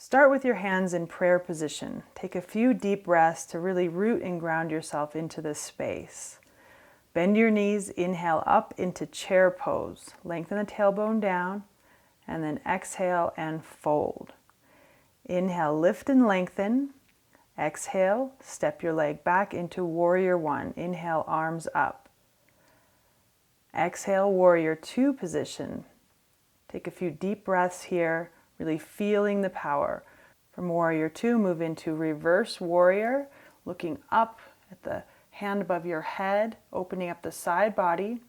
Start with your hands in prayer position. Take a few deep breaths to really root and ground yourself into this space. Bend your knees, inhale up into chair pose. Lengthen the tailbone down, and then exhale and fold. Inhale, lift and lengthen. Exhale, step your leg back into warrior one. Inhale, arms up. Exhale, warrior two position. Take a few deep breaths here, really feeling the power. From warrior two, move into reverse warrior, looking up at the hand above your head, opening up the side body,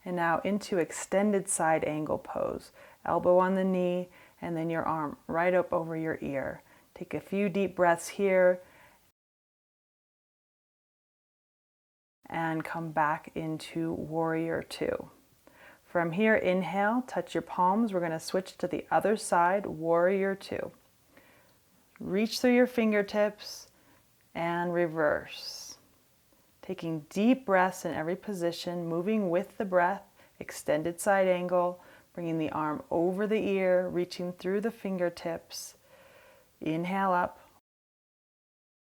and now into extended side angle pose. Elbow on the knee, and then your arm right up over your ear. Take a few deep breaths here, and come back into warrior two. From here, inhale, touch your palms. We're going to switch to the other side, warrior two. Reach through your fingertips and reverse. Taking deep breaths in every position, moving with the breath, extended side angle, bringing the arm over the ear, reaching through the fingertips. Inhale up.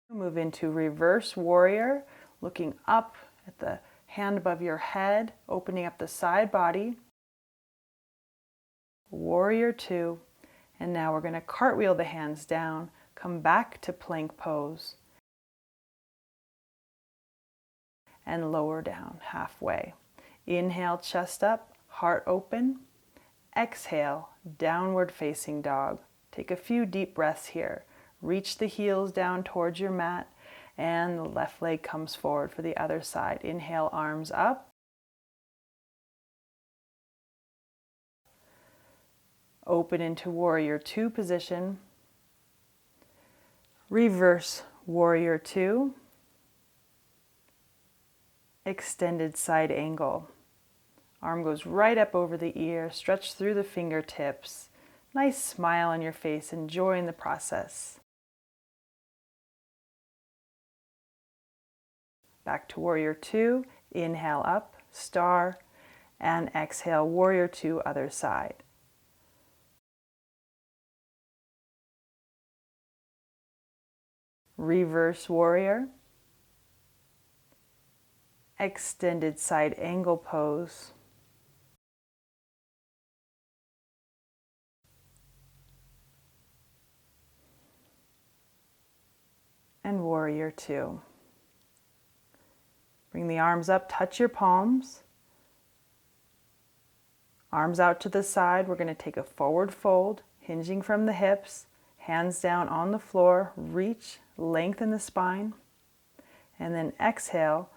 Move into reverse warrior, looking up at the hand above your head, opening up the side body. Warrior two. And now we're going to cartwheel the hands down, come back to plank pose, and lower down halfway. Inhale, chest up, heart open. Exhale, downward facing dog. Take a few deep breaths here. Reach the heels down towards your mat, and the left leg comes forward for the other side. Inhale, arms up. Open into warrior two position. Reverse warrior two. Extended side angle. Arm goes right up over the ear, stretch through the fingertips. Nice smile on your face, enjoying the process. Back to warrior two. Inhale up, star, and exhale, warrior two, other side. Reverse warrior. Extended side angle pose. And warrior two. Bring the arms up, touch your palms. Arms out to the side. We're going to take a forward fold, hinging from the hips. Hands down on the floor, reach, lengthen the spine, and then exhale,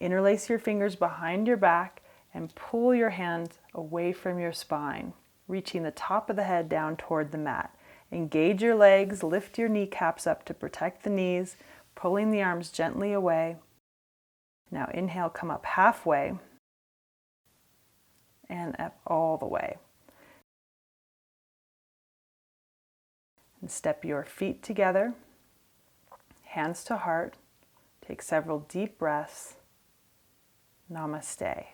interlace your fingers behind your back and pull your hands away from your spine, reaching the top of the head down toward the mat. Engage your legs, lift your kneecaps up to protect the knees, pulling the arms gently away. Now inhale, come up halfway, and up all the way. And step your feet together, hands to heart. Take several deep breaths. Namaste.